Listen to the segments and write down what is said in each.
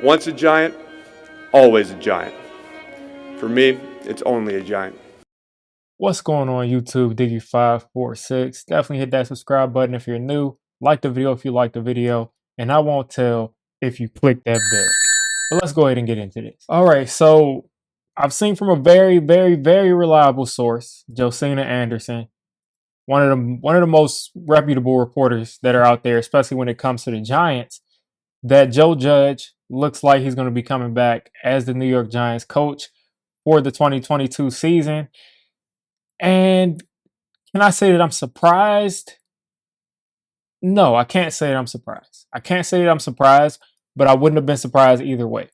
Once a giant, always a giant. For me, it's only a giant. What's going on YouTube, Diggy546? Definitely hit that subscribe button if you're new. Like the video if you like the video. And I won't tell if you click that bell. But let's go ahead and get into this. All right, so I've seen from a very, very, very reliable source, Josina Anderson, one of the most reputable reporters that are out there, especially when it comes to the Giants, that Joe Judge looks like he's going to be coming back as the New York Giants coach for the 2022 season. And can I say that I'm surprised? No, I can't say that I'm surprised. I can't say that I'm surprised, but I wouldn't have been surprised either way.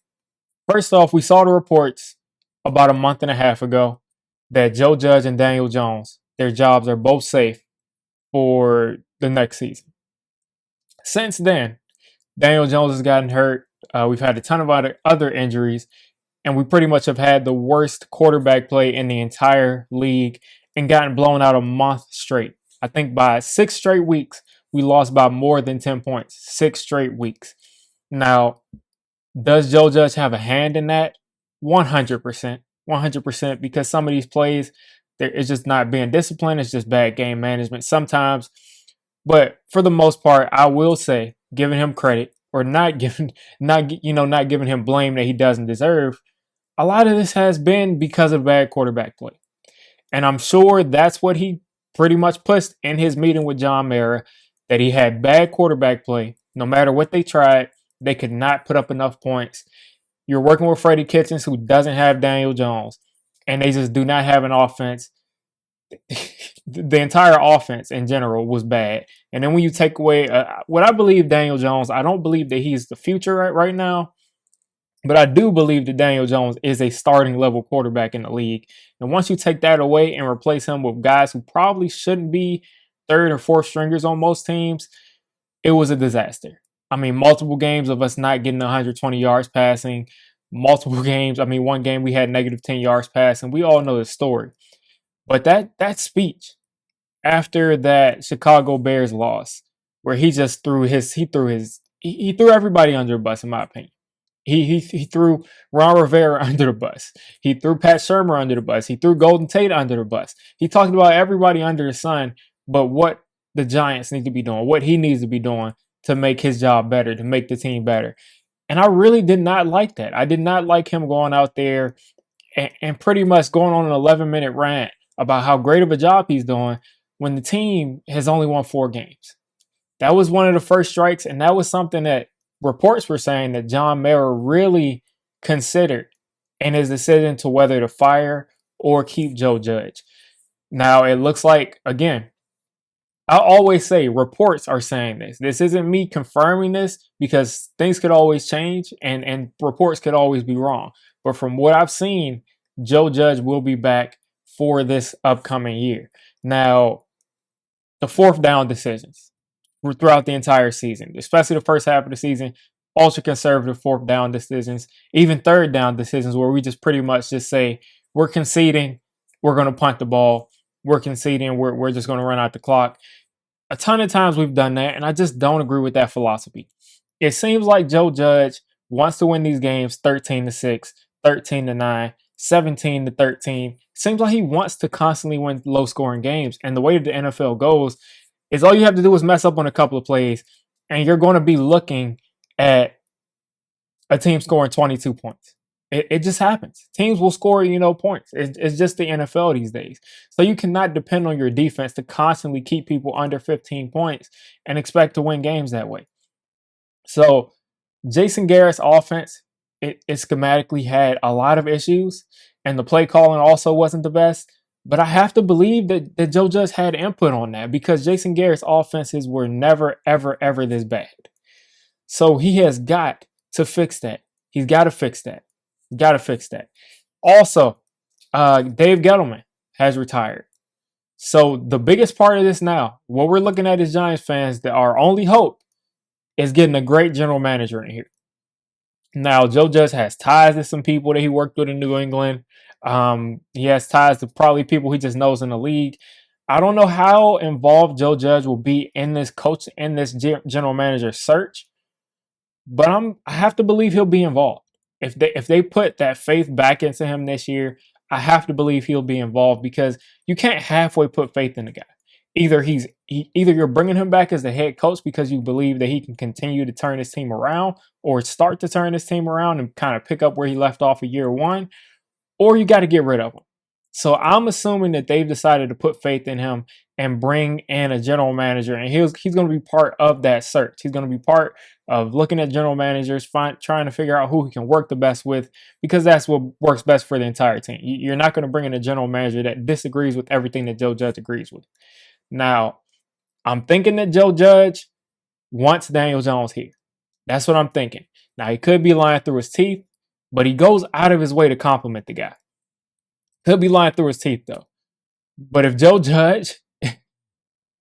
First off, we saw the reports about a month and a half ago that Joe Judge and Daniel Jones, their jobs are both safe for the next season. Since then, Daniel Jones has gotten hurt. We've had a ton of other injuries, and we pretty much have had the worst quarterback play in the entire league and gotten blown out a month straight. I think by 6 straight weeks, we lost by more than 10 points. 6 straight weeks. Now, does Joe Judge have a hand in that? 100%. 100%, because some of these plays, it's just not being disciplined. It's just bad game management sometimes. But for the most part, I will say, giving him credit or not giving him blame that he doesn't deserve, a lot of this has been because of bad quarterback play. And I'm sure that's what he pretty much pushed in his meeting with John Mara, that he had bad quarterback play. No matter what they tried, they could not put up enough points. You're working with Freddie Kitchens, who doesn't have Daniel Jones, and they just do not have an offense. The entire offense in general was bad. And then when you take away what I believe Daniel Jones, I don't believe that he's the future right now. But I do believe that Daniel Jones is a starting level quarterback in the league. And once you take that away and replace him with guys who probably shouldn't be third or fourth stringers on most teams, it was a disaster. I mean, multiple games of us not getting 120 yards passing. Multiple games. I mean, one game we had negative 10 yards passing. We all know the story. But that speech after that Chicago Bears loss, where he just threw everybody under the bus, in my opinion. He threw Ron Rivera under the bus. He threw Pat Shermer under the bus. He threw Golden Tate under the bus. He talked about everybody under the sun, but what the Giants need to be doing, what he needs to be doing to make his job better, to make the team better. And I really did not like that. I did not like him going out there and pretty much going on an 11-minute rant about how great of a job he's doing when the team has only won 4 games. That was one of the first strikes, and that was something that reports were saying that John Mara really considered in his decision to whether to fire or keep Joe Judge. Now, it looks like, again, I always say reports are saying this. This isn't me confirming this, because things could always change and reports could always be wrong. But from what I've seen, Joe Judge will be back for this upcoming year. Now, the 4th down decisions throughout the entire season, especially the first half of the season, ultra conservative 4th down decisions, even 3rd down decisions where we just pretty much just say, we're conceding, we're going to punt the ball, we're conceding, we're just going to run out the clock. A ton of times we've done that, and I just don't agree with that philosophy. It seems like Joe Judge wants to win these games 13-6, 13-9, 17-13. Seems like he wants to constantly win low-scoring games, and the way that the NFL goes is all you have to do is mess up on a couple of plays, and you're going to be looking at a team scoring 22 points. It just happens. Teams will score, points. It's just the NFL these days. So you cannot depend on your defense to constantly keep people under 15 points and expect to win games that way. So Jason Garrett's offense, it schematically had a lot of issues, and the play calling also wasn't the best. But I have to believe that Joe Judge had input on that, because Jason Garrett's offenses were never, ever, ever this bad. So he has got to fix that. He's got to fix that. Got to fix that. Also, Dave Gettleman has retired. So the biggest part of this now, what we're looking at as Giants fans, that our only hope is getting a great general manager in here. Now, Joe Judge has ties to some people that he worked with in New England. He has ties to probably people he just knows in the league. I don't know how involved Joe Judge will be in this general manager search, but I have to believe he'll be involved. If they put that faith back into him this year, I have to believe he'll be involved because you can't halfway put faith in the guy. Either you're bringing him back as the head coach because you believe that he can continue to turn his team around or start to turn his team around and kind of pick up where he left off in year one, or you got to get rid of him. So I'm assuming that they've decided to put faith in him and bring in a general manager, and he's going to be part of that search. He's going to be part of looking at general managers, trying to figure out who he can work the best with, because that's what works best for the entire team. You're not going to bring in a general manager that disagrees with everything that Joe Judge agrees with. Now, I'm thinking that Joe Judge wants Daniel Jones here. That's what I'm thinking. Now, he could be lying through his teeth, but he goes out of his way to compliment the guy. He'll be lying through his teeth, though. But if Joe Judge,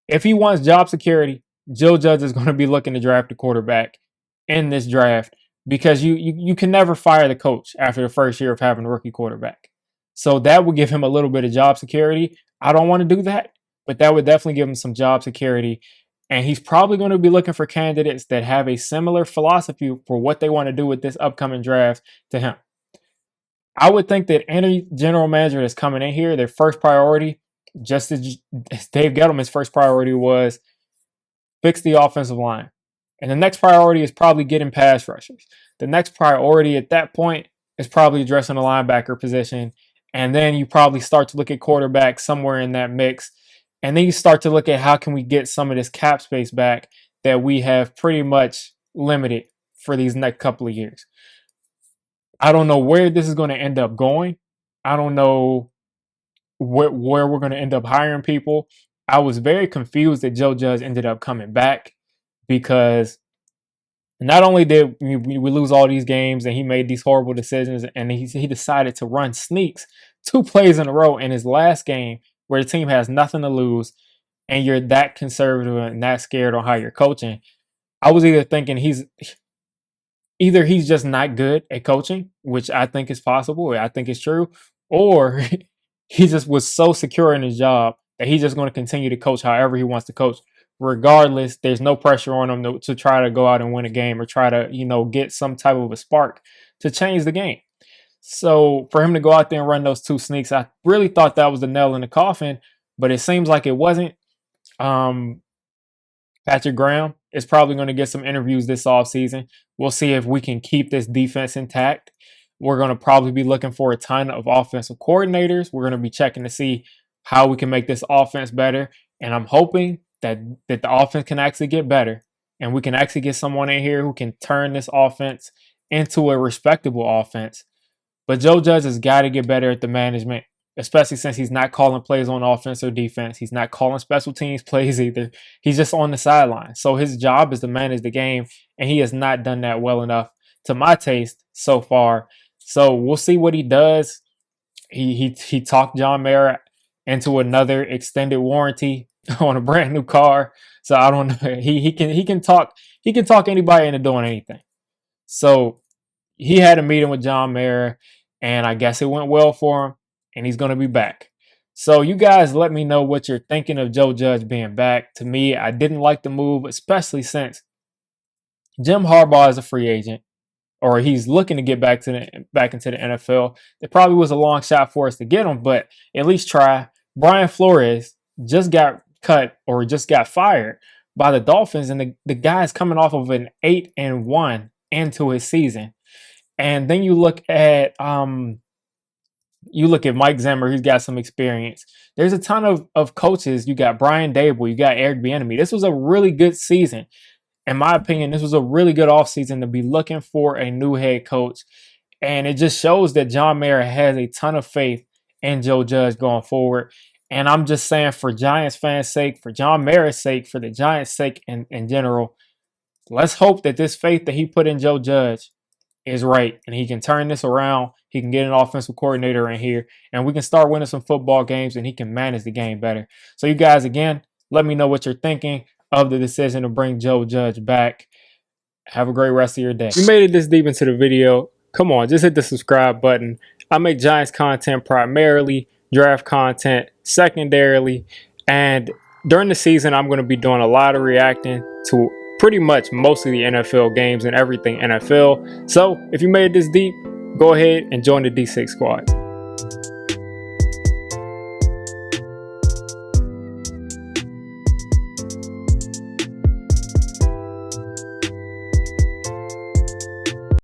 if he wants job security, Joe Judge is going to be looking to draft a quarterback in this draft because you can never fire the coach after the first year of having a rookie quarterback. So that would give him a little bit of job security. I don't want to do that, but that would definitely give him some job security. And he's probably going to be looking for candidates that have a similar philosophy for what they want to do with this upcoming draft to him. I would think that any general manager that's coming in here, their first priority, just as Dave Gettleman's first priority was fix the offensive line. And the next priority is probably getting pass rushers. The next priority at that point is probably addressing the linebacker position. And then you probably start to look at quarterback somewhere in that mix. And then you start to look at how can we get some of this cap space back that we have pretty much limited for these next couple of years. I don't know where this is going to end up going. I don't know where we're going to end up hiring people. I was very confused that Joe Judge ended up coming back because not only did we lose all these games and he made these horrible decisions, and he decided to run sneaks 2 plays in a row in his last game where the team has nothing to lose and you're that conservative and that scared on how you're coaching. I was either thinking either he's just not good at coaching, which I think is possible, I think it's true, or he just was so secure in his job that he's just going to continue to coach however he wants to coach. Regardless, there's no pressure on him to try to go out and win a game or try to, get some type of a spark to change the game. So for him to go out there and run those 2 sneaks, I really thought that was the nail in the coffin, but it seems like it wasn't. Patrick Graham is probably going to get some interviews this offseason. We'll see if we can keep this defense intact. We're going to probably be looking for a ton of offensive coordinators. We're going to be checking to see how we can make this offense better. And I'm hoping that the offense can actually get better and we can actually get someone in here who can turn this offense into a respectable offense. But Joe Judge has got to get better at the management, especially since he's not calling plays on offense or defense. He's not calling special teams plays either. He's just on the sideline. So his job is to manage the game, and he has not done that well enough to my taste so far. So we'll see what he does. He talked John Mara into another extended warranty on a brand new car. So I don't know. He can talk anybody into doing anything. So he had a meeting with John Mara, and I guess it went well for him, and he's going to be back. So you guys let me know what you're thinking of Joe Judge being back. To me, I didn't like the move, especially since Jim Harbaugh is a free agent, or he's looking to get back into the NFL. It probably was a long shot for us to get him, but at least try. Brian Flores just got cut or just got fired by the Dolphins, and the guy's coming off of an 8-1 into his season. And then you look at Mike Zimmer, he's got some experience. There's a ton of coaches. You got Brian Dable, you got Eric Bieniemy. This was a really good season. In my opinion, this was a really good offseason to be looking for a new head coach. And it just shows that John Mara has a ton of faith in Joe Judge going forward. And I'm just saying, for Giants fans' sake, for John Mara's sake, for the Giants' sake in general, let's hope that this faith that he put in Joe Judge is right, and he can turn this around. He can get an offensive coordinator in here, and we can start winning some football games, and he can manage the game better. So you guys, again, let me know what you're thinking of the decision to bring Joe Judge back. Have a great rest of your day. If you made it this deep into the video, come on, just hit the subscribe button. I make Giants content primarily, draft content secondarily, and during the season, I'm going to be doing a lot of reacting to pretty much most of the NFL games and everything NFL. So if you made it this deep, go ahead and join the D6 squad.